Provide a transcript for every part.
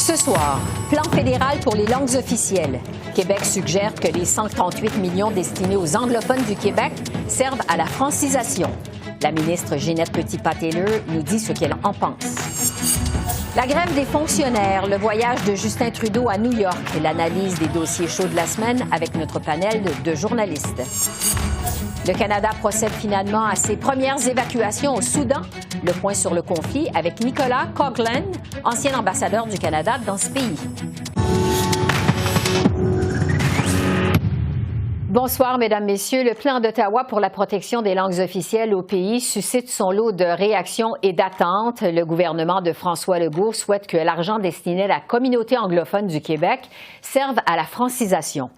Ce soir, plan fédéral pour les langues officielles. Québec suggère que les 138 millions destinés aux anglophones du Québec servent à la francisation. La ministre Ginette Petitpas-Taylor nous dit ce qu'elle en pense. La grève des fonctionnaires, le voyage de Justin Trudeau à New York, l'analyse des dossiers chauds de la semaine avec notre panel de journalistes. Le Canada procède finalement à ses premières évacuations au Soudan. Le point sur le conflit avec Nicolas Coghlan, ancien ambassadeur du Canada dans ce pays. Bonsoir, Mesdames, Messieurs. Le plan d'Ottawa pour la protection des langues officielles au pays suscite son lot de réactions et d'attentes. Le gouvernement de François Legault souhaite que l'argent destiné à la communauté anglophone du Québec serve à la francisation.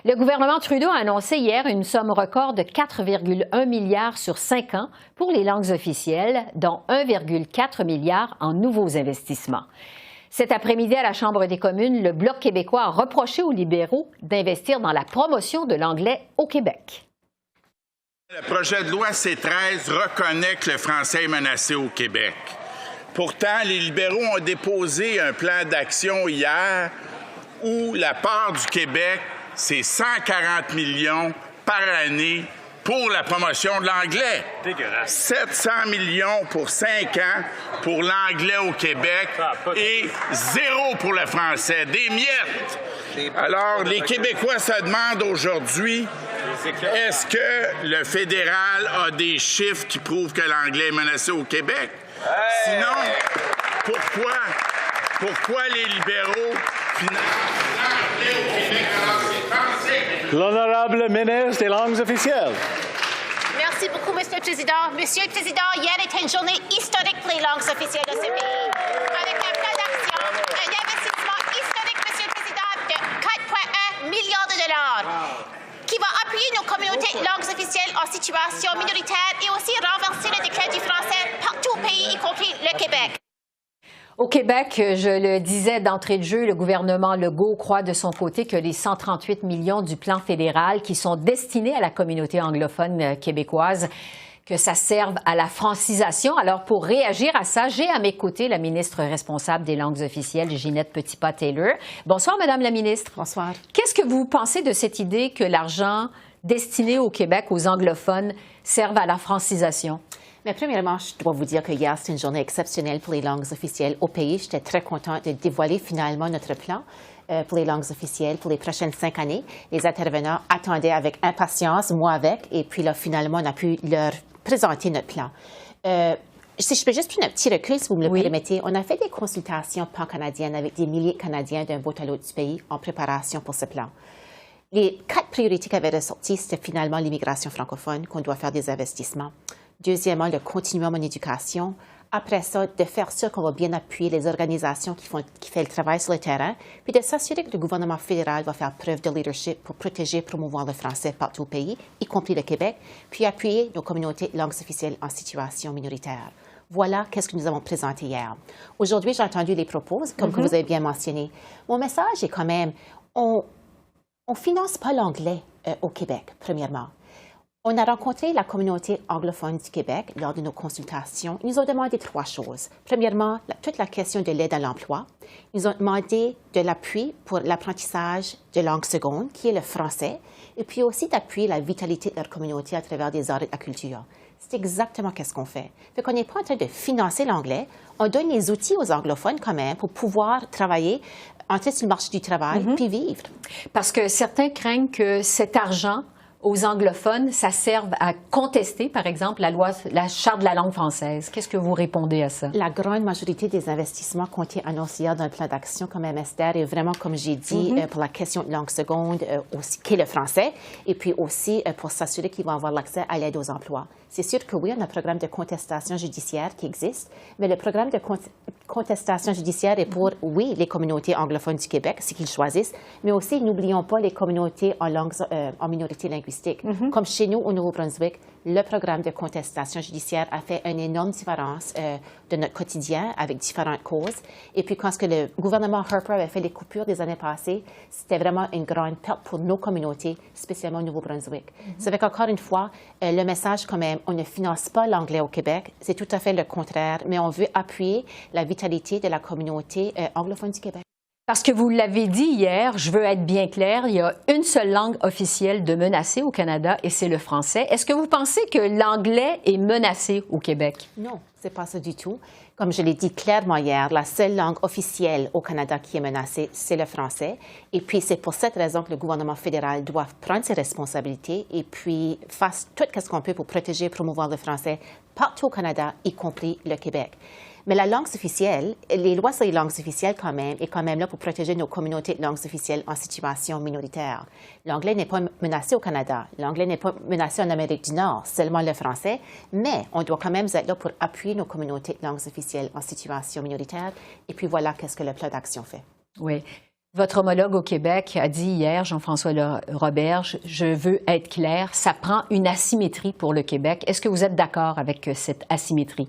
Le gouvernement Trudeau a annoncé hier une somme record de 4,1 milliards sur 5 ans pour les langues officielles, dont 1,4 milliard en nouveaux investissements. Cet après-midi, à la Chambre des communes, le Bloc québécois a reproché aux libéraux d'investir dans la promotion de l'anglais au Québec. Le projet de loi C-13 reconnaît que le français est menacé au Québec. Pourtant, les libéraux ont déposé un plan d'action hier où la part du Québec, c'est 140 millions par année pour la promotion de l'anglais. Dégueulasse. 700 millions pour 5 ans pour l'anglais au Québec et 0 pour le français. Des miettes. Alors, les Québécois se demandent aujourd'hui, est-ce que le fédéral a des chiffres qui prouvent que l'anglais est menacé au Québec? Sinon, pourquoi les libéraux l'anglais au Québec alors que c'est français? L'honorable ministre des langues officielles. Merci beaucoup, Monsieur le Président. Monsieur le Président, hier était une journée historique pour les langues officielles de ce pays. Avec un plan d'action, un investissement historique, Monsieur le Président, de 4,1 milliards de dollars, qui va appuyer nos communautés de langues officielles en situation minoritaire et aussi renverser le déclin du français partout au pays, y compris le Québec. Au Québec, je le disais d'entrée de jeu, le gouvernement Legault croit de son côté que les 138 millions du plan fédéral qui sont destinés à la communauté anglophone québécoise, que ça serve à la francisation. Alors, pour réagir à ça, j'ai à mes côtés la ministre responsable des langues officielles, Ginette Petitpas-Taylor. Bonsoir, Madame la ministre. Bonsoir. Qu'est-ce que vous pensez de cette idée que l'argent destiné au Québec, aux anglophones, serve à la francisation? Mais premièrement, je dois vous dire que hier, c'était une journée exceptionnelle pour les langues officielles au pays. J'étais très contente de dévoiler finalement notre plan pour les langues officielles pour les prochaines 5 années. Les intervenants attendaient avec impatience, moi avec, et puis là, finalement, on a pu leur présenter notre plan. Si je peux juste prendre un petit recul, si vous me le permettez, on a fait des consultations pan-canadiennes avec des milliers de Canadiens d'un bout à l'autre du pays en préparation pour ce plan. Les 4 priorités qui avaient ressorti, c'était finalement l'immigration francophone, qu'on doit faire des investissements. Deuxièmement, le continuum en éducation. Après ça, de faire sûr qu'on va bien appuyer les organisations qui font le travail sur le terrain, puis de s'assurer que le gouvernement fédéral va faire preuve de leadership pour protéger et promouvoir le français partout au pays, y compris le Québec, puis appuyer nos communautés de langues officielles en situation minoritaire. Voilà qu'est-ce que nous avons présenté hier. Aujourd'hui, j'ai entendu les propos, comme que vous avez bien mentionné. Mon message est quand même, on ne finance pas l'anglais au Québec, premièrement. On a rencontré la communauté anglophone du Québec lors de nos consultations. Ils nous ont demandé 3 choses. Premièrement, toute la question de l'aide à l'emploi. Ils ont demandé de l'appui pour l'apprentissage de langue seconde, qui est le français, et puis aussi d'appuyer la vitalité de leur communauté à travers des arts et de la culture. C'est exactement ce qu'on fait. Fait qu'on n'est pas en train de financer l'anglais. On donne les outils aux anglophones quand même pour pouvoir travailler, entrer sur le marché du travail, puis vivre. Parce que certains craignent que cet argent aux anglophones, ça serve à contester, par exemple, la Charte de la langue française. Qu'est-ce que vous répondez à ça? La grande majorité des investissements qui ont été annoncés hier dans le plan d'action comme MSTR est vraiment, comme j'ai dit, pour la question de langue seconde, aussi, qui est le français, et puis aussi pour s'assurer qu'ils vont avoir l'accès à l'aide aux emplois. C'est sûr que oui, on a un programme de contestation judiciaire qui existe, mais le programme de contestation judiciaire est pour, oui, les communautés anglophones du Québec, c'est qu'ils choisissent, mais aussi, n'oublions pas les communautés en minorité linguistique. Comme chez nous, au Nouveau-Brunswick, le programme de contestation judiciaire a fait une énorme différence de notre quotidien avec différentes causes. Et puis, quand le gouvernement Harper avait fait les coupures des années passées, c'était vraiment une grande perte pour nos communautés, spécialement au Nouveau-Brunswick. Ça fait qu'encore une fois, le message quand même, on ne finance pas l'anglais au Québec, c'est tout à fait le contraire, mais on veut appuyer la vitalité de la communauté anglophone du Québec. Parce que vous l'avez dit hier, je veux être bien clair, il y a une seule langue officielle de menacée au Canada et c'est le français. Est-ce que vous pensez que l'anglais est menacé au Québec? Non, c'est pas ça du tout. Comme je l'ai dit clairement hier, la seule langue officielle au Canada qui est menacée, c'est le français. Et puis, c'est pour cette raison que le gouvernement fédéral doit prendre ses responsabilités et puis fasse tout ce qu'on peut pour protéger et promouvoir le français partout au Canada, y compris le Québec. Mais la langue officielle, les lois sur les langues officielles quand même, est quand même là pour protéger nos communautés de langues officielles en situation minoritaire. L'anglais n'est pas menacé au Canada. L'anglais n'est pas menacé en Amérique du Nord, seulement le français. Mais on doit quand même être là pour appuyer nos communautés de langues officielles en situation minoritaire. Et puis voilà qu'est-ce que le plan d'action fait. Oui. Votre homologue au Québec a dit hier, Jean-François Roberge, je veux être clair, ça prend une asymétrie pour le Québec. Est-ce que vous êtes d'accord avec cette asymétrie?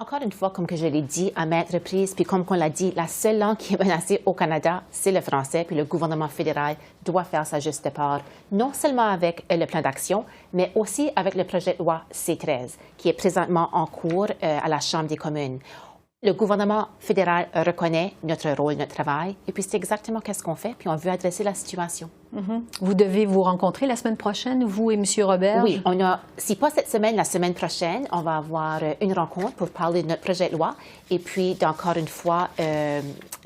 Encore une fois, comme que je l'ai dit à maintes reprises, puis comme on l'a dit, la seule langue qui est menacée au Canada, c'est le français, puis le gouvernement fédéral doit faire sa juste part, non seulement avec le plan d'action, mais aussi avec le projet de loi C-13, qui est présentement en cours à la Chambre des communes. Le gouvernement fédéral reconnaît notre rôle, notre travail, et puis c'est exactement ce qu'on fait, puis on veut adresser la situation. Vous devez vous rencontrer la semaine prochaine, vous et M. Roberge? Oui, si pas cette semaine, la semaine prochaine, on va avoir une rencontre pour parler de notre projet de loi et puis d'encore une fois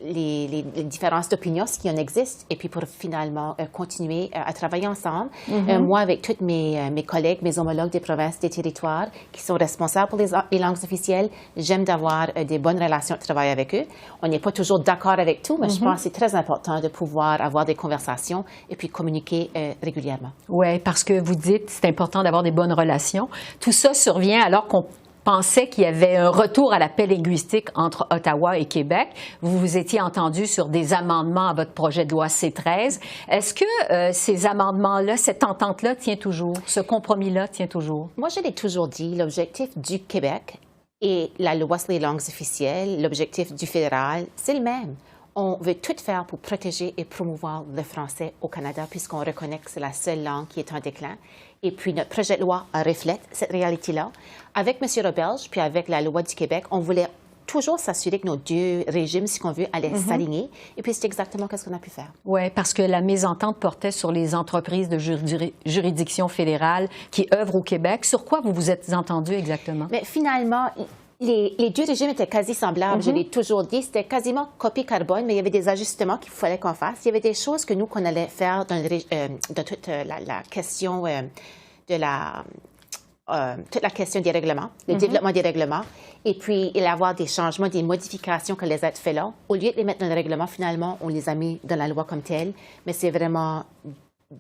les différences d'opinions, ce qui en existe, et puis pour finalement continuer à travailler ensemble. Moi, avec tous mes collègues, mes homologues des provinces, des territoires qui sont responsables pour les langues officielles, j'aime d'avoir des bonnes relations de travail avec eux. On n'est pas toujours d'accord avec tout, mais je pense que c'est très important de pouvoir avoir des conversations et puis communiquer régulièrement. Oui, parce que vous dites c'est important d'avoir des bonnes relations. Tout ça survient alors qu'on pensait qu'il y avait un retour à la paix linguistique entre Ottawa et Québec. Vous vous étiez entendu sur des amendements à votre projet de loi C-13. Est-ce que ces amendements-là, cette entente-là tient toujours, ce compromis-là tient toujours? Moi, je l'ai toujours dit, l'objectif du Québec et la loi sur les langues officielles, l'objectif du fédéral, c'est le même. On veut tout faire pour protéger et promouvoir le français au Canada, puisqu'on reconnaît que c'est la seule langue qui est en déclin. Et puis, notre projet de loi reflète cette réalité-là. Avec M. Roberge, puis avec la loi du Québec, on voulait toujours s'assurer que nos deux régimes, si on veut, allaient s'aligner. Et puis, c'est exactement ce qu'on a pu faire. Oui, parce que la mésentente portait sur les entreprises de juridiction fédérale qui œuvrent au Québec. Sur quoi vous vous êtes entendus exactement? Mais finalement, les deux régimes étaient quasi semblables, je l'ai toujours dit. C'était quasiment copie carbone, mais il y avait des ajustements qu'il fallait qu'on fasse. Il y avait des choses que nous, qu'on allait faire dans toute la question toute la question des règlements, le développement des règlements, et puis il y avoir des changements, des modifications que les êtres fait là. Au lieu de les mettre dans le règlement, finalement, on les a mis dans la loi comme telle, mais c'est vraiment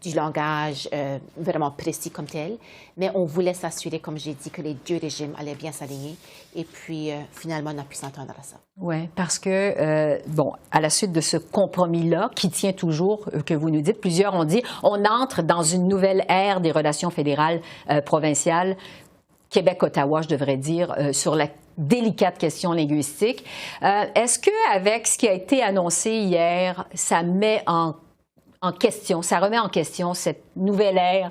du langage vraiment précis comme tel, mais on voulait s'assurer, comme j'ai dit, que les deux régimes allaient bien s'aligner, et puis finalement, on a pu s'entendre à ça. Oui, parce que, à la suite de ce compromis-là, qui tient toujours, que vous nous dites, plusieurs ont dit, on entre dans une nouvelle ère des relations fédérales provinciales, Québec-Ottawa, je devrais dire, sur la délicate question linguistique. Est-ce qu'avec ce qui a été annoncé hier, ça met en question, ça remet en question cette nouvelle ère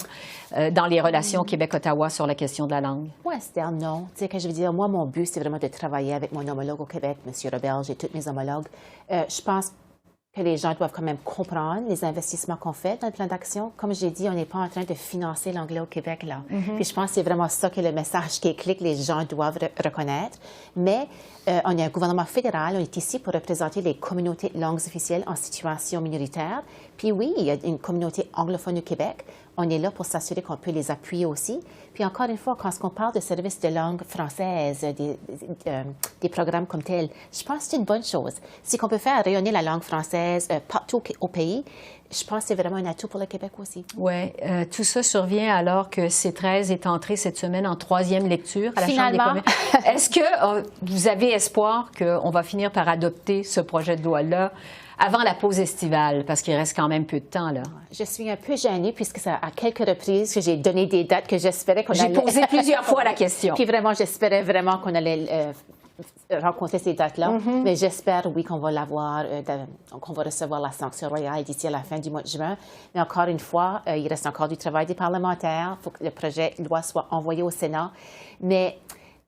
dans les relations Québec-Ottawa sur la question de la langue? Oui, c'est non. Tu sais, que je veux dire, moi, mon but, c'est vraiment de travailler avec mon homologue au Québec, M. Roberge et tous mes homologues. Je pense que les gens doivent quand même comprendre les investissements qu'on fait dans le plan d'action. Comme j'ai dit, on n'est pas en train de financer l'anglais au Québec, là. Puis je pense que c'est vraiment ça que le message qui est clé que les gens doivent reconnaître. Mais on est un gouvernement fédéral, on est ici pour représenter les communautés de langues officielles en situation minoritaire. Puis oui, il y a une communauté anglophone au Québec. On est là pour s'assurer qu'on peut les appuyer aussi. Puis encore une fois, quand on parle de services de langue française, des programmes comme tels, je pense que c'est une bonne chose. Si on peut faire rayonner la langue française partout au pays, je pense que c'est vraiment un atout pour le Québec aussi. Oui, tout ça survient alors que C-13 est entré cette semaine en 3e lecture à la Chambre des communes. Est-ce que vous avez espoir qu'on va finir par adopter ce projet de loi-là avant la pause estivale, parce qu'il reste quand même peu de temps, là? Je suis un peu gênée, puisque c'est à quelques reprises que j'ai donné des dates que j'espérais qu'on allait... J'ai posé plusieurs fois la question. Puis vraiment, j'espérais vraiment qu'on allait rencontrer ces dates-là. Mais j'espère, oui, qu'on va l'avoir, qu'on va recevoir la sanction royale d'ici à la fin du mois de juin. Mais encore une fois, il reste encore du travail des parlementaires. Il faut que le projet de loi soit envoyé au Sénat. Mais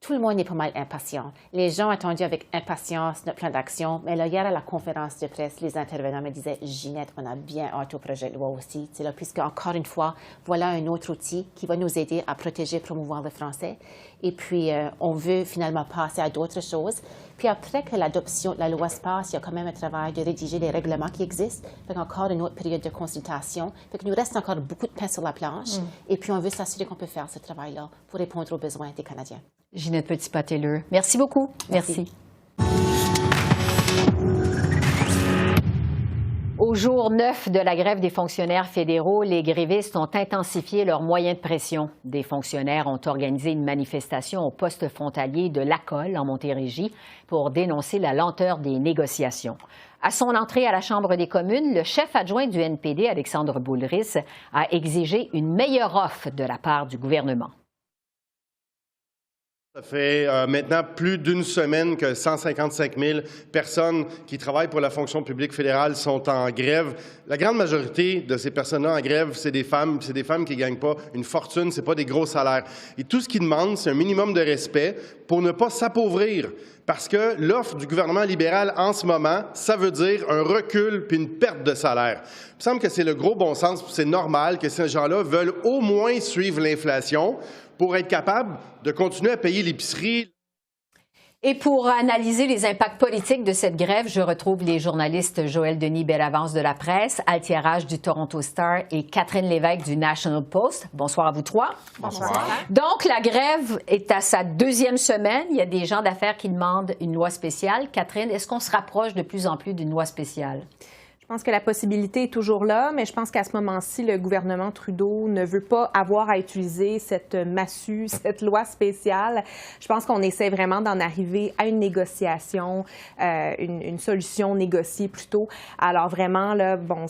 tout le monde est pas mal impatient. Les gens ont attendu avec impatience notre plan d'action. Mais là, hier, à la conférence de presse, les intervenants me disaient « Ginette, on a bien hâte au projet de loi aussi. » Puisque, encore une fois, voilà un autre outil qui va nous aider à protéger et promouvoir le français. Et puis, on veut finalement passer à d'autres choses. Puis après que l'adoption de la loi se passe, il y a quand même un travail de rédiger les règlements qui existent. Fait encore une autre période de consultation. Fait qu'il nous reste encore beaucoup de pain sur la planche. Et puis, on veut s'assurer qu'on peut faire ce travail-là pour répondre aux besoins des Canadiens. Ginette Petitpas-Taylor, merci beaucoup. Merci. Au jour 9 de la grève des fonctionnaires fédéraux, les grévistes ont intensifié leurs moyens de pression. Des fonctionnaires ont organisé une manifestation au poste frontalier de Lacolle, en Montérégie, pour dénoncer la lenteur des négociations. À son entrée à la Chambre des communes, le chef adjoint du NPD, Alexandre Boulris, a exigé une meilleure offre de la part du gouvernement. Ça fait maintenant plus d'une semaine que 155 000 personnes qui travaillent pour la fonction publique fédérale sont en grève. La grande majorité de ces personnes-là en grève, c'est des femmes qui ne gagnent pas une fortune, ce n'est pas des gros salaires. Et tout ce qu'ils demandent, c'est un minimum de respect pour ne pas s'appauvrir. Parce que l'offre du gouvernement libéral en ce moment, ça veut dire un recul puis une perte de salaire. Il me semble que c'est le gros bon sens, c'est normal que ces gens-là veulent au moins suivre l'inflation pour être capables de continuer à payer l'épicerie. Et pour analyser les impacts politiques de cette grève, je retrouve les journalistes Joël Denis Bellavance de La Presse, Althia Raj du Toronto Star et Catherine Lévesque du National Post. Bonsoir à vous trois. Bonsoir. Donc, la grève est à sa deuxième semaine. Il y a des gens d'affaires qui demandent une loi spéciale. Catherine, est-ce qu'on se rapproche de plus en plus d'une loi spéciale? Je pense que la possibilité est toujours là, mais je pense qu'à ce moment-ci, le gouvernement Trudeau ne veut pas avoir à utiliser cette massue, cette loi spéciale. Je pense qu'on essaie vraiment d'en arriver à une négociation, une solution négociée plutôt. Alors vraiment, là, bon,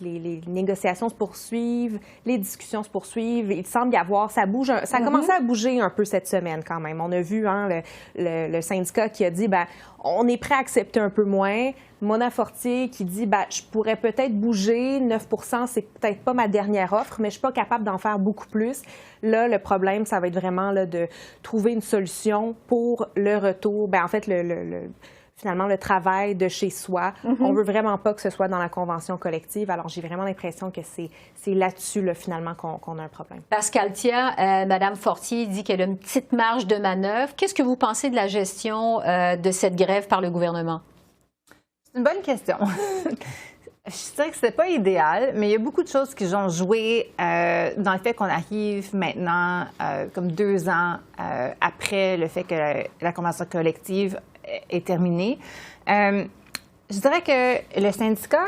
les négociations se poursuivent, les discussions se poursuivent. Il semble y avoir, ça bouge, ça a commencé à bouger un peu cette semaine quand même. On a vu le syndicat qui a dit, ben, on est prêt à accepter un peu moins. Mona Fortier qui dit je pourrais peut-être bouger, 9 % c'est peut-être pas ma dernière offre, mais je suis pas capable d'en faire beaucoup plus. Là, le problème, ça va être vraiment là, de trouver une solution pour le retour, en fait, finalement, le travail de chez soi. On veut vraiment pas que ce soit dans la convention collective. Alors, j'ai vraiment l'impression que c'est là-dessus, là, finalement, qu'on a un problème. Pascal Thia, Mme Fortier dit qu'elle a une petite marge de manœuvre. Qu'est-ce que vous pensez de la gestion de cette grève par le gouvernement? C'est une bonne question. Je dirais que ce n'est pas idéal, mais il y a beaucoup de choses qui ont joué dans le fait qu'on arrive maintenant, comme 2 ans après le fait que la convention collective est terminée. Je dirais que le syndicat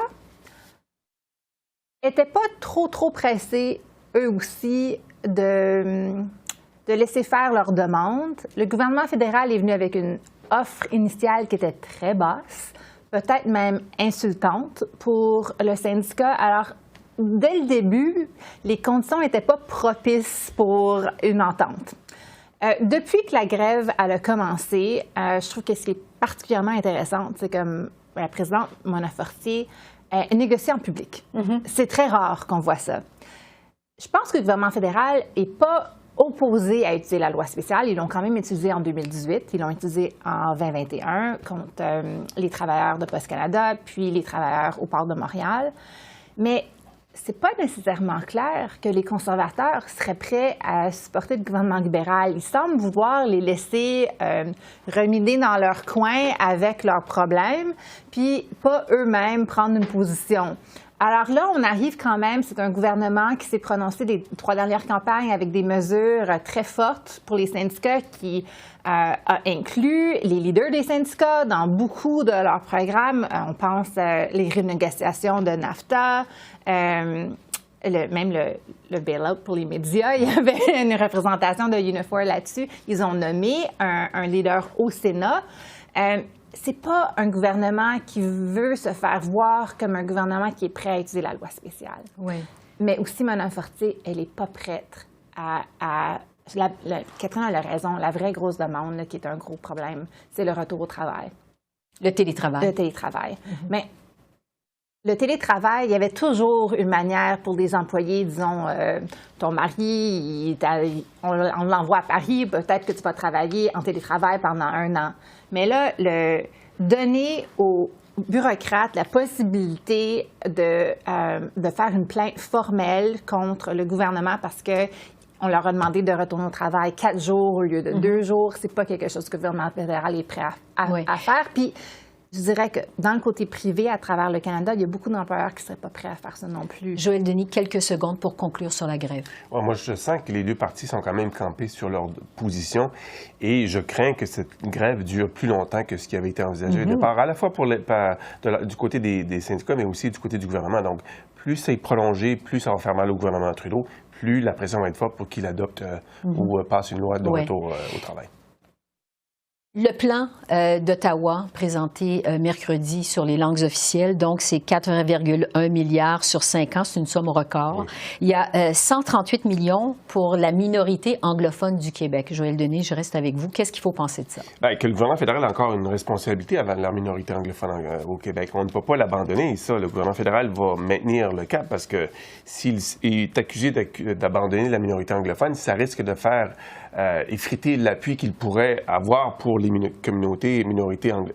n'était pas trop pressé, eux aussi, de laisser faire leurs demandes. Le gouvernement fédéral est venu avec une offre initiale qui était très basse, peut-être même insultante pour le syndicat. Alors, dès le début, les conditions n'étaient pas propices pour une entente. Depuis que la grève a commencé, je trouve que ce qui est particulièrement intéressant, c'est comme la présidente Mona Fortier négocie en public. C'est très rare qu'on voit ça. Je pense que le gouvernement fédéral n'est pas opposés à utiliser la loi spéciale. Ils l'ont quand même utilisée en 2018. Ils l'ont utilisée en 2021 contre les travailleurs de Post Canada, puis les travailleurs au port de Montréal. Mais c'est pas nécessairement clair que les conservateurs seraient prêts à supporter le gouvernement libéral. Ils semblent vouloir les laisser ruminer dans leur coin avec leurs problèmes, puis pas eux-mêmes prendre une position. Alors là, on arrive quand même, c'est un gouvernement qui s'est prononcé les 3 dernières campagnes avec des mesures très fortes pour les syndicats qui a inclus les leaders des syndicats dans beaucoup de leurs programmes. On pense les renégociations de NAFTA, même le bail-out pour les médias. Il y avait une représentation de Unifor là-dessus. Ils ont nommé un leader au Sénat. C'est pas un gouvernement qui veut se faire voir comme un gouvernement qui est prêt à utiliser la loi spéciale. Oui. Mais aussi, Mona Fortier, elle n'est pas prête Catherine a raison, la vraie grosse demande, là, qui est un gros problème, c'est le retour au travail. Le télétravail. Le télétravail. Mais Le télétravail, il y avait toujours une manière pour les employés, disons, ton mari, on l'envoie à Paris, peut-être que tu vas travailler en télétravail pendant 1 an. Mais là, donner aux bureaucrates la possibilité de faire une plainte formelle contre le gouvernement parce que on leur a demandé de retourner au travail 4 jours au lieu de 2 jours, c'est pas quelque chose que le gouvernement fédéral est prêt à faire. Puis, je dirais que dans le côté privé, à travers le Canada, il y a beaucoup d'employeurs qui ne seraient pas prêts à faire ça non plus. Joël Denis, quelques secondes pour conclure sur la grève. Ouais, moi, je sens que les deux partis sont quand même campés sur leur position et je crains que cette grève dure plus longtemps que ce qui avait été envisagé au départ, à la fois du côté des syndicats, mais aussi du côté du gouvernement. Donc, plus c'est prolongé, plus ça va faire mal au gouvernement Trudeau, plus la pression va être forte pour qu'il adopte ou passe une loi de retour au travail. Le plan d'Ottawa présenté mercredi sur les langues officielles, donc c'est 4,1 milliards sur 5 ans, c'est une somme record. Oui. Il y a 138 millions pour la minorité anglophone du Québec. Joël Denis, je reste avec vous. Qu'est-ce qu'il faut penser de ça? Bien, que le gouvernement fédéral a encore une responsabilité avant la minorité anglophone au Québec. On ne peut pas l'abandonner. Ça, le gouvernement fédéral va maintenir le cap parce que s'il est accusé d'abandonner la minorité anglophone, ça risque de faire effriter l'appui qu'il pourrait avoir pour les minorités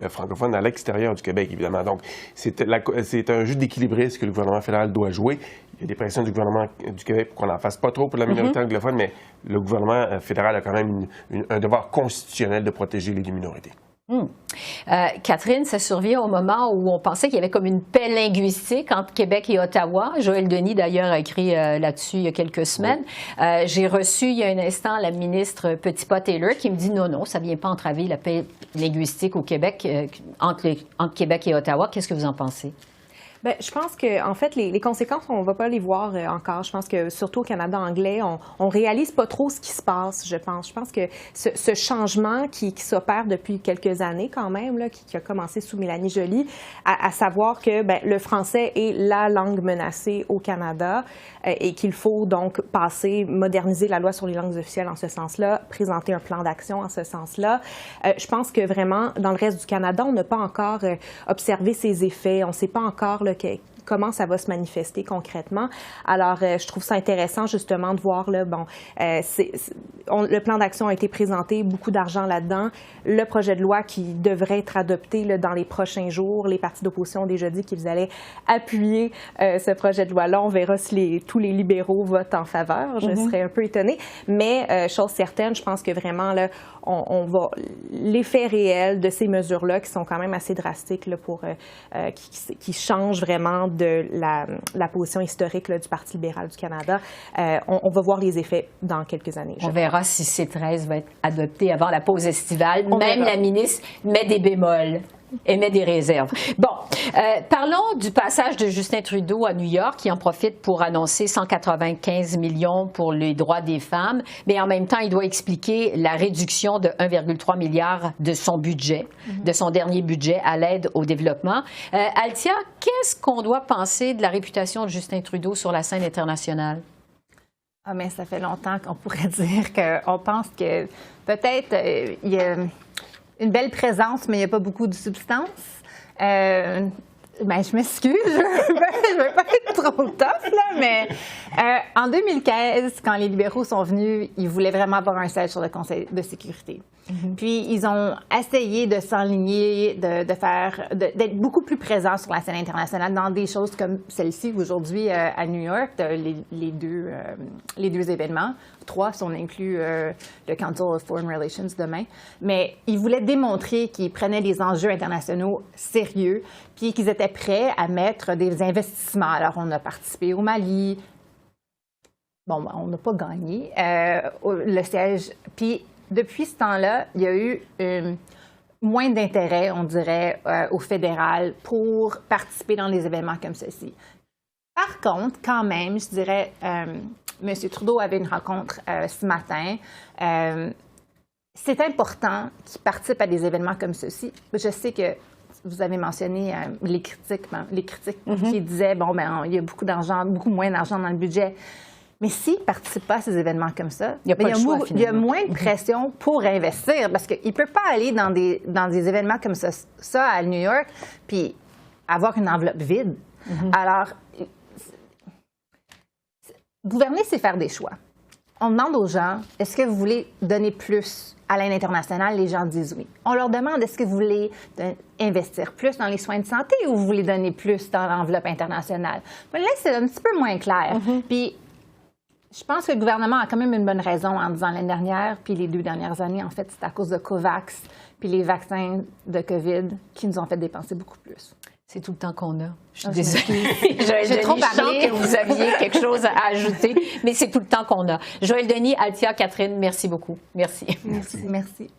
francophones à l'extérieur du Québec, évidemment. Donc, c'est un jeu d'équilibriste que le gouvernement fédéral doit jouer. Il y a des pressions du gouvernement du Québec pour qu'on n'en fasse pas trop pour la minorité anglophone, mais le gouvernement fédéral a quand même un devoir constitutionnel de protéger les minorités. Catherine, ça survient au moment où on pensait qu'il y avait comme une paix linguistique entre Québec et Ottawa. Joël Denis, d'ailleurs, a écrit là-dessus il y a quelques semaines. Oui. J'ai reçu il y a un instant la ministre Petitpas-Taylor qui me dit non, ça ne vient pas entraver la paix linguistique au Québec, entre Québec et Ottawa. Qu'est-ce que vous en pensez? Bien, je pense que en fait, les conséquences, on ne va pas les voir encore. Je pense que surtout au Canada anglais, on réalise pas trop ce qui se passe, je pense. Je pense que ce changement qui s'opère depuis quelques années quand même, là, qui a commencé sous Mélanie Joly, à savoir que le français est la langue menacée au Canada et qu'il faut donc moderniser la loi sur les langues officielles en ce sens-là, présenter un plan d'action en ce sens-là. Je pense que vraiment, dans le reste du Canada, on n'a pas encore observé ces effets. On ne sait pas encore comment ça va se manifester concrètement. Alors, je trouve ça intéressant justement de voir, là, le plan d'action a été présenté, beaucoup d'argent là-dedans. Le projet de loi qui devrait être adopté là, dans les prochains jours, les partis d'opposition ont déjà dit qu'ils allaient appuyer ce projet de loi-là. On verra si tous les libéraux votent en faveur. Je serais un peu étonnée. Mais, chose certaine, je pense que vraiment, là, on va l'effet réel de ces mesures-là, qui sont quand même assez drastiques là, qui changent vraiment de la position historique là, du Parti libéral du Canada. On va voir les effets dans quelques années. On verra si C13 va être adopté avant la pause estivale. Même la ministre met des bémols. Émet des réserves. Bon, parlons du passage de Justin Trudeau à New York, qui en profite pour annoncer 195 millions pour les droits des femmes, mais en même temps, il doit expliquer la réduction de 1,3 milliard de son budget, de son dernier budget à l'aide au développement. Althia, qu'est-ce qu'on doit penser de la réputation de Justin Trudeau sur la scène internationale? Ah, mais ça fait longtemps qu'on pourrait dire qu'on pense que peut-être il y a une belle présence, mais il n'y a pas beaucoup de substance. Je m'excuse, je ne veux pas être trop tough, là, mais en 2015, quand les libéraux sont venus, ils voulaient vraiment avoir un siège sur le Conseil de sécurité. Puis, ils ont essayé de s'enligner, d'être beaucoup plus présents sur la scène internationale dans des choses comme celle-ci aujourd'hui à New York, les deux événements. 3 si on inclut le Council of Foreign Relations demain. Mais ils voulaient démontrer qu'ils prenaient les enjeux internationaux sérieux puis qu'ils étaient prêts à mettre des investissements. Alors, on a participé au Mali. Bon, on n'a pas gagné le siège. Puis, depuis ce temps-là, il y a eu moins d'intérêt, on dirait, au fédéral pour participer dans les événements comme ceci. Par contre, quand même, je dirais, M. Trudeau avait une rencontre ce matin. C'est important qu'il participe à des événements comme ceci. Je sais que vous avez mentionné les critiques qui disaient, il y a beaucoup d'argent, beaucoup moins d'argent dans le budget. Mais s'il ne participe pas à ces événements comme ça, il y a moins de pression pour investir parce qu'il ne peut pas aller dans des événements comme ça à New York puis avoir une enveloppe vide. Alors, gouverner, c'est faire des choix. On demande aux gens, est-ce que vous voulez donner plus à l'aide internationale? Les gens disent oui. On leur demande, est-ce que vous voulez investir plus dans les soins de santé ou vous voulez donner plus dans l'enveloppe internationale? Mais là, c'est un petit peu moins clair. Puis, je pense que le gouvernement a quand même une bonne raison en disant l'année dernière, puis les 2 dernières années, en fait, c'est à cause de COVAX puis les vaccins de COVID qui nous ont fait dépenser beaucoup plus. C'est tout le temps qu'on a. Je suis désolée. J'ai trop parlé. Je sens que vous aviez quelque chose à ajouter, mais c'est tout le temps qu'on a. Joël Denis, Althia, Catherine, merci beaucoup. Merci. Merci.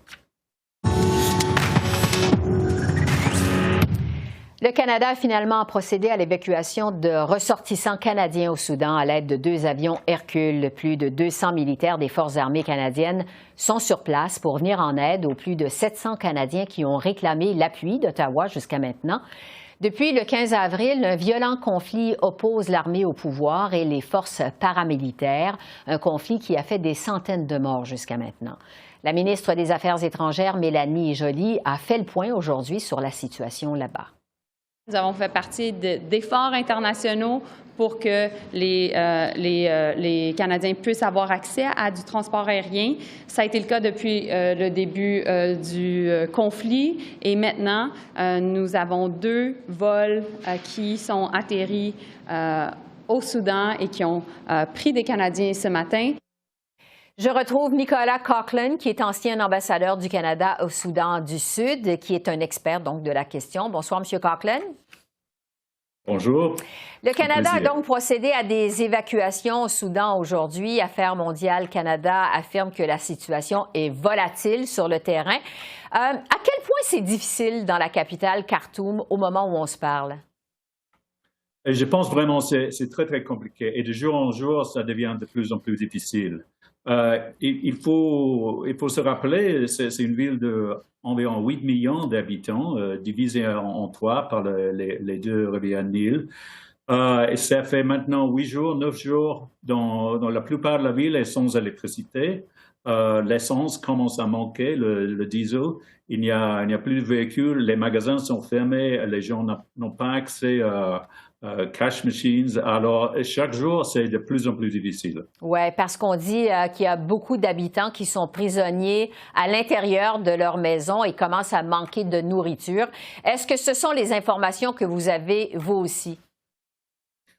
Le Canada a finalement procédé à l'évacuation de ressortissants canadiens au Soudan à l'aide de 2 avions Hercule. Plus de 200 militaires des Forces armées canadiennes sont sur place pour venir en aide aux plus de 700 Canadiens qui ont réclamé l'appui d'Ottawa jusqu'à maintenant. Depuis le 15 avril, un violent conflit oppose l'armée au pouvoir et les forces paramilitaires, un conflit qui a fait des centaines de morts jusqu'à maintenant. La ministre des Affaires étrangères, Mélanie Joly, a fait le point aujourd'hui sur la situation là-bas. Nous avons fait partie d'efforts internationaux pour que les Canadiens puissent avoir accès à du transport aérien. Ça a été le cas depuis le début du conflit. Et maintenant, nous avons 2 vols qui sont atterris au Soudan et qui ont pris des Canadiens ce matin. Je retrouve Nicolas Coughlan, qui est ancien ambassadeur du Canada au Soudan du Sud, qui est un expert donc de la question. Bonsoir, M. Coughlan. Bonjour. Le Canada a donc procédé à des évacuations au Soudan aujourd'hui. Affaires mondiales Canada affirme que la situation est volatile sur le terrain. À quel point c'est difficile dans la capitale Khartoum au moment où on se parle? Je pense vraiment que c'est très, très compliqué. Et de jour en jour, ça devient de plus en plus difficile. Il faut se rappeler, c'est une ville d'environ 8 millions d'habitants, divisée en 3 par les 2 rivières Nil. Et ça fait maintenant 8 jours, 9 jours dans la plupart de la ville est sans électricité. L'essence commence à manquer, le diesel. Il n'y a plus de véhicules, les magasins sont fermés, les gens n'ont pas accès à cash machines. Alors, chaque jour, c'est de plus en plus difficile. Oui, parce qu'on dit qu'il y a beaucoup d'habitants qui sont prisonniers à l'intérieur de leur maison et commencent à manquer de nourriture. Est-ce que ce sont les informations que vous avez, vous aussi?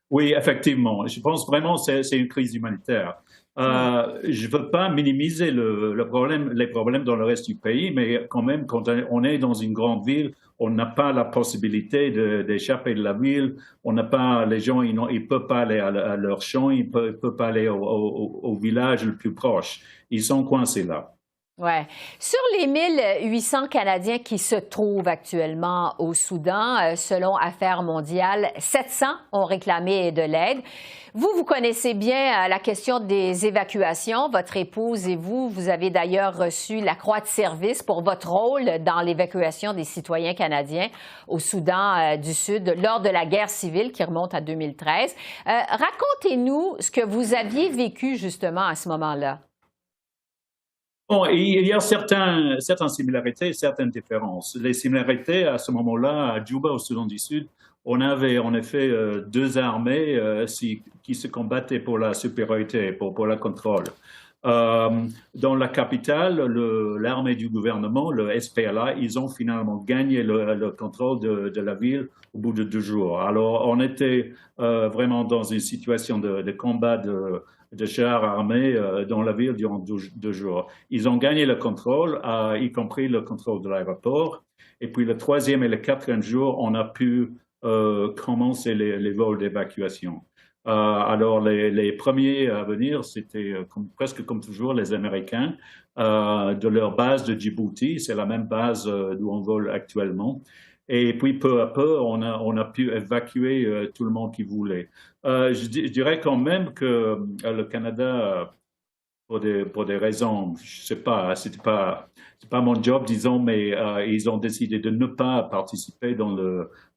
Oui, effectivement. Je pense vraiment que c'est une crise humanitaire. Je ne veux pas minimiser les problèmes dans le reste du pays, mais quand même, quand on est dans une grande ville, on n'a pas la possibilité d'échapper de la ville. On n'a pas, les gens, ils ne peuvent pas aller à leur champ, ils ne peuvent pas aller au village le plus proche. Ils sont coincés là. Oui. Sur les 1800 Canadiens qui se trouvent actuellement au Soudan, selon Affaires mondiales, 700 ont réclamé de l'aide. Vous connaissez bien la question des évacuations. Votre épouse et vous avez d'ailleurs reçu la Croix de service pour votre rôle dans l'évacuation des citoyens canadiens au Soudan du Sud lors de la guerre civile qui remonte à 2013. Racontez-nous ce que vous aviez vécu justement à ce moment-là. Bon, il y a certaines similarités et certaines différences. Les similarités, à ce moment-là, à Djouba, au Soudan du Sud, on avait en effet 2 armées qui se combattaient pour la supériorité, pour le contrôle. Dans la capitale, l'armée du gouvernement, le SPLA, ils ont finalement gagné le contrôle de la ville au bout de 2 jours. Alors, on était vraiment dans une situation de combat de chars armés dans la ville durant 2 jours. Ils ont gagné le contrôle, y compris le contrôle de l'aéroport. Et puis le 3e et le 4e jour, on a pu commencer les vols d'évacuation. Alors les premiers à venir, c'était presque comme toujours les Américains de leur base de Djibouti. C'est la même base d'où on vole actuellement. Et puis, peu à peu, on a pu évacuer tout le monde qui voulait. Je dirais quand même que le Canada, pour des raisons, je sais pas, c'est pas mon job, disons, mais ils ont décidé de ne pas participer dans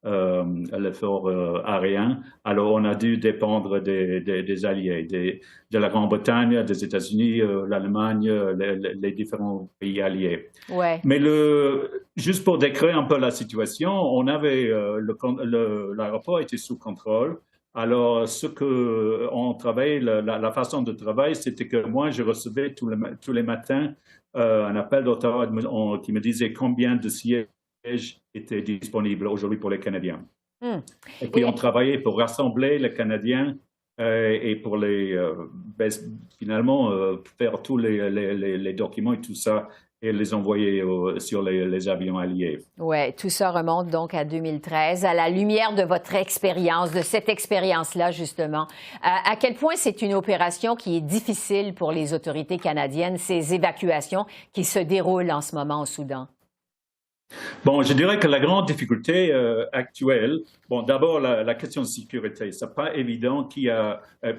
l'effort aérien. Alors, on a dû dépendre des alliés, de la Grande-Bretagne, des États-Unis, l'Allemagne, les différents pays alliés. Ouais. Mais juste pour décrire un peu la situation, on avait l'aéroport était sous contrôle. Alors, on travaillait, la façon de travail, c'était que moi, je recevais tous les matins un appel d'Ottawa qui me disait combien de sièges étaient disponibles aujourd'hui pour les Canadiens. Et puis, on travaillait pour rassembler les Canadiens et pour finalement faire tous les documents et tout ça et les envoyer sur les avions alliés. Oui, tout ça remonte donc à 2013. À la lumière de votre expérience, de cette expérience-là, justement, à quel point c'est une opération qui est difficile pour les autorités canadiennes, ces évacuations qui se déroulent en ce moment au Soudan? Bon, je dirais que la grande difficulté actuelle, bon, d'abord la question de sécurité. C'est pas évident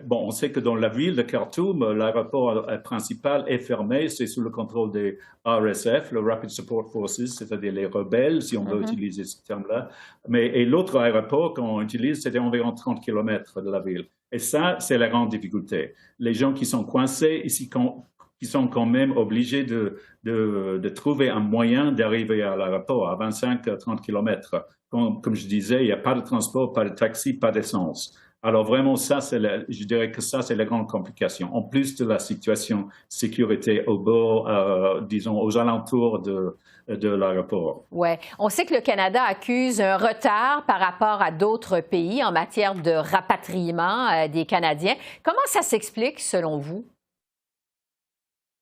bon, on sait que dans la ville de Khartoum, l'aéroport principal est fermé, c'est sous le contrôle des RSF, le Rapid Support Forces, c'est-à-dire les rebelles, si on veut utiliser ce terme-là. Et l'autre aéroport qu'on utilise, c'était environ 30 km de la ville. Et ça, c'est la grande difficulté. Les gens qui sont coincés ici, qui sont quand même obligés de trouver un moyen d'arriver à l'aéroport à 25-30 km. Comme je disais, il n'y a pas de transport, pas de taxi, pas d'essence. Alors vraiment, je dirais que ça, c'est la grande complication. En plus de la situation sécurité au bord, disons, aux alentours de l'aéroport. Oui. On sait que le Canada accuse un retard par rapport à d'autres pays en matière de rapatriement des Canadiens. Comment ça s'explique, selon vous?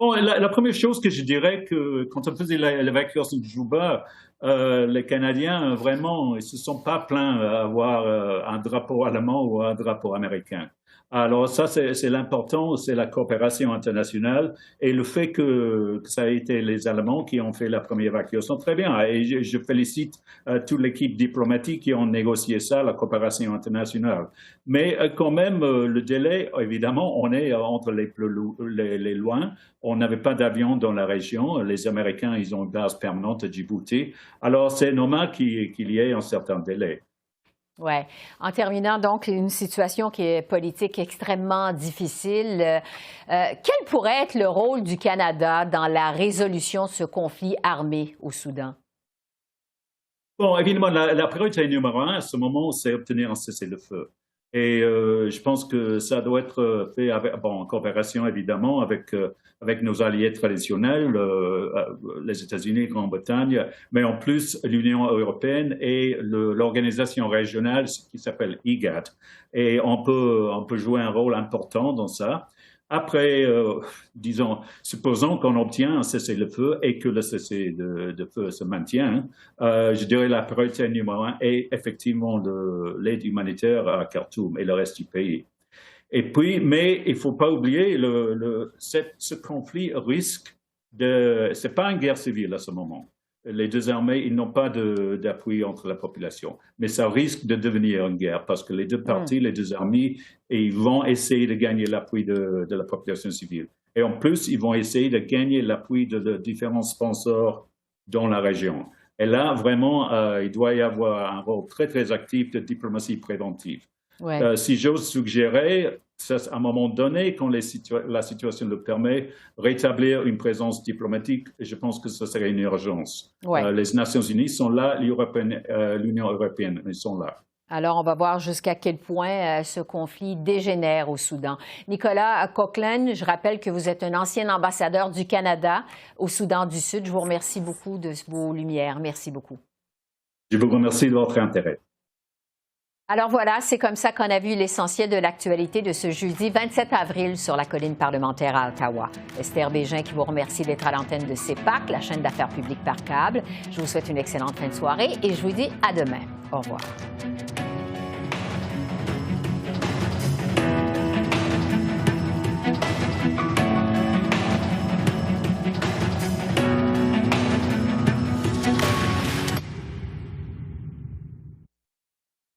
Bon, la première chose que je dirais, que quand on faisait l'évacuation de Juba, les Canadiens, vraiment, ils ne se sont pas plaints à avoir un drapeau allemand ou un drapeau américain. Alors ça, c'est l'important, c'est la coopération internationale et le fait que ça a été les Allemands qui ont fait la première évacuation, très bien. Et je félicite toute l'équipe diplomatique qui ont négocié ça, la coopération internationale. Mais quand même, le délai, évidemment, on est entre les loin. On n'avait pas d'avion dans la région. Les Américains, ils ont une base permanente à Djibouti. Alors, c'est normal qu'il y ait un certain délai. Oui. En terminant, donc, une situation qui est politique extrêmement difficile. Quel pourrait être le rôle du Canada dans la résolution de ce conflit armé au Soudan? Bon, évidemment, la priorité numéro 1 à ce moment, c'est obtenir un cessez-le-feu. Et je pense que ça doit être fait en coopération, évidemment, avec nos alliés traditionnels, les États-Unis, Grande-Bretagne, mais en plus l'Union européenne et l'organisation régionale qui s'appelle IGAD. Et on peut jouer un rôle important dans ça. Après, disons, supposons qu'on obtient un cessez-le-feu et que le cessez-le-feu se maintient, je dirais la priorité numéro 1 est effectivement l'aide humanitaire à Khartoum et le reste du pays. Et puis, mais il ne faut pas oublier, ce conflit risque c'est pas une guerre civile à ce moment. Les deux armées, ils n'ont pas d'appui entre la population. Mais ça risque de devenir une guerre parce que les deux parties, les deux armées, ils vont essayer de gagner l'appui de la population civile. Et en plus, ils vont essayer de gagner l'appui de différents sponsors dans la région. Et là, vraiment, il doit y avoir un rôle très, très actif de diplomatie préventive. Ouais. Si j'ose suggérer, à un moment donné, quand la situation le permet, rétablir une présence diplomatique, je pense que ce serait une urgence. Ouais. Les Nations Unies sont là, l'Union européenne, ils sont là. Alors, on va voir jusqu'à quel point ce conflit dégénère au Soudan. Nicolas Coghlan, je rappelle que vous êtes un ancien ambassadeur du Canada au Soudan du Sud. Je vous remercie beaucoup de vos lumières. Merci beaucoup. Je vous remercie de votre intérêt. Alors voilà, c'est comme ça qu'on a vu l'essentiel de l'actualité de ce jeudi 27 avril sur la colline parlementaire à Ottawa. Esther Bégin qui vous remercie d'être à l'antenne de CEPAC, la chaîne d'affaires publiques par câble. Je vous souhaite une excellente fin de soirée et je vous dis à demain. Au revoir.